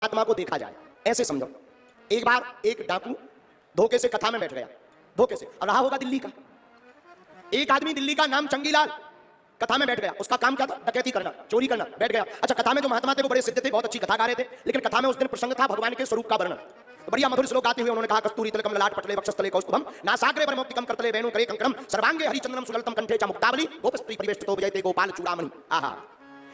आत्मा को देखा जाए। ऐसे समझो, एक बार एक डाकू धोखे से कथा में बैठ गया, धोखे से, और रहा होगा दिल्ली का एक आदमी, दिल्ली का, नाम चंगीलाल, कथा में बैठ गया। उसका काम क्या था? डकैती करना, चोरी करना, बैठ गया। अच्छा, कथा में जो महात्मा थे वो बड़े सिद्ध थे, बहुत अच्छी कथा गा रहे थे, लेकिन कथा में उस दिन प्रसंग था भगवान के स्वरूप का वर्णन। तो बढ़िया मधुर श्लोक गाते हुए उन्होंने कहा, कस्तूरी तिलकम ललाट पटले वक्षस्थले कौस्तुभम नासाग्रे परमोक्तिकम करतले वेणु करे कंकणम सर्वांगे हरिचंद्रम सुललितम कंठे च मुक्तावली गोपस्त्री परिवेष्टितो विजयते गोपाल चूड़ामणि। आहा,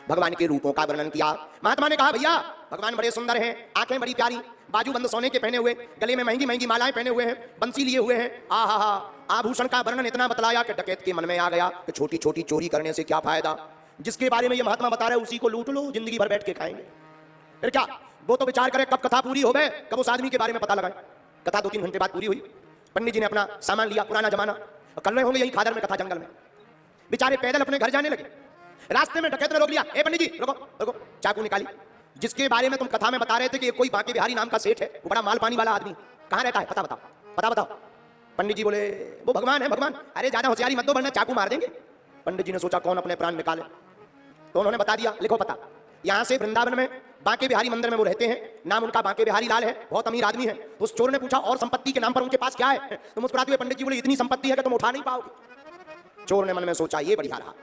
भगवान के रूपों का वर्णन किया। महात्मा ने कहा, भैया भगवान बड़े सुंदर हैं, आंखें बड़ी प्यारी, बाजूबंद सोने के पहने हुए, गले में महंगी महंगी मालाएं पहने हुए हैं, बंसी लिए हुए हैं। आहा, आभूषण का वर्णन इतना बतलाया कि डकैत के मन में आ गया कि छोटी छोटी चोरी करने से क्या फायदा, जिसके बारे में ये महात्मा बता रहे उसी को लूट लो, जिंदगी भर बैठ के खाएंगे। फिर क्या, वो तो विचार करे कब कथा पूरी हो गए, कब उस आदमी के बारे में पता लगाए। कथा 2-3 घंटे बाद पूरी हुई। पंडित जी ने अपना सामान लिया, पुराना जमाना, और कर रहे होंगे यही खादर में कथा जंगल में। बेचारे पैदल अपने घर जाने लगे, रास्ते में डकैत ने रोक लिया। ए पंडित जी रुको रुको, चाकू निकाली। जिसके बारे में तुम कथा में बता रहे थे कि कोई बांके बिहारी नाम का सेठ है, वो बड़ा माल पानी वाला आदमी, कहाँ रहता है, पता बताओ, पता बताओ। पंडित जी बोले, वो भगवान है भगवान। अरे ज्यादा होशियारी मत दो वरना चाकू मार देंगे। पंडित जी ने सोचा कौन अपने प्राण निकाले, तो उन्होंने बता दिया, लिखो पता, यहाँ से वृंदावन में बांके बिहारी मंदिर में वो रहते हैं, नाम उनका बांके बिहारी लाल है, बहुत अमीर आदमी है। तो उस चोर ने पूछा, और संपत्ति के नाम पर उनके पास क्या है? तो मुस्कुराते हुए पंडित जी बोले, इतनी संपत्ति है कि तुम उठा नहीं पाओगे। चोर ने मन में सोचा, ये बढ़िया रहा,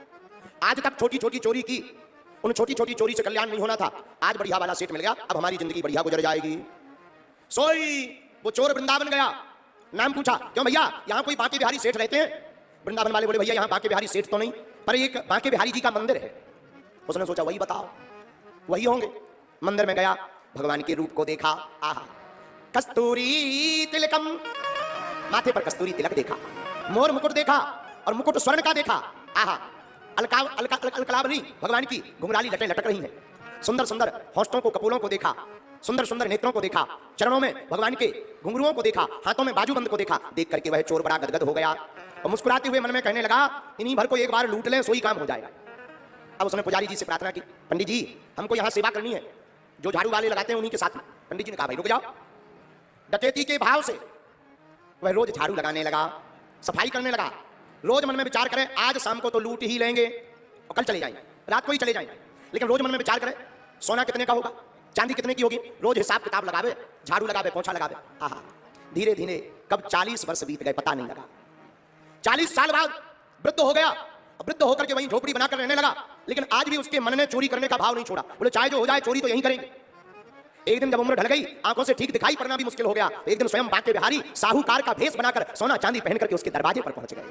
आज तक छोटी छोटी चोरी की, उन छोटी छोटी चोरी से कल्याण नहीं होना था, आज बढ़िया वाला सेठ मिल गया, अब हमारी जिंदगी बढ़िया गुजर जाएगी। सोई वो चोर वृंदावन गया, नाम पूछा, क्यों भैया यहाँ कोई बांके बिहारी सेठ रहते हैं? वृंदावन वाले बोले, भैया यहाँ बांके बिहारी सेठ तो नहीं, पर एक बांके बिहारी जी का मंदिर है। उसने सोचा वही बताओ, वही होंगे। मंदिर में गया, भगवान के रूप को देखा। आहा, कस्तूरी तिलकम, माथे पर कस्तूरी तिलक देखा, मोर मुकुट देखा, और मुकुट स्वर्ण का देखा। आहा, अलकावली भगवान की घुंघराली लटें लटक रही हैं। सुंदर सुंदर होंठों को, कपोलों को देखा, सुंदर सुंदर नेत्रों को देखा, चरणों में भगवान के घुंघरुओं को देखा, हाथों में बाजूबंद को देखा। देख करके वह चोर बड़ा गदगद हो गया और मुस्कुराते हुए मन में कहने लगा, इन्हीं भर को एक बार लूट लें, सोई काम हो जाएगा। अब उसने पुजारी जी से प्रार्थना की, पंडित जी हमको यहाँ सेवा करनी है, जो झाड़ू वाले लगाते हैं उन्हीं के साथ में। पंडित जी ने कहा, भाई रुक जाओ। डकैती के भाव से वह रोज झाड़ू लगाने लगा, सफाई करने लगा। रोज मन में विचार करे, आज शाम को तो लूट ही लेंगे और कल चले जाएंगे, रात को ही चले जाएंगे। लेकिन रोज मन में विचार करे, सोना कितने का होगा, चांदी कितने की होगी, रोज हिसाब किताब लगावे, झाड़ू लगावे, पोछा लगावे। आहा, धीरे धीरे कब 40 वर्ष बीत गए पता नहीं लगा। 40 साल बाद वृद्ध हो गया, वृद्ध होकर के वहीं झोपड़ी बनाकर रहने लगा। लेकिन आज भी उसके मन ने चोरी करने का भाव नहीं छोड़ा। बोले चाहे जो हो जाए, चोरी तो यहीं करेंगे। एक दिन जब उम्र ढल गई, आंखों से ठीक दिखाई पड़ना भी मुश्किल हो गया, एक दिन स्वयं बांके बिहारी साहूकार का भेष बनाकर सोना चांदी पहन करके उसके दरवाजे पर पहुंच गए।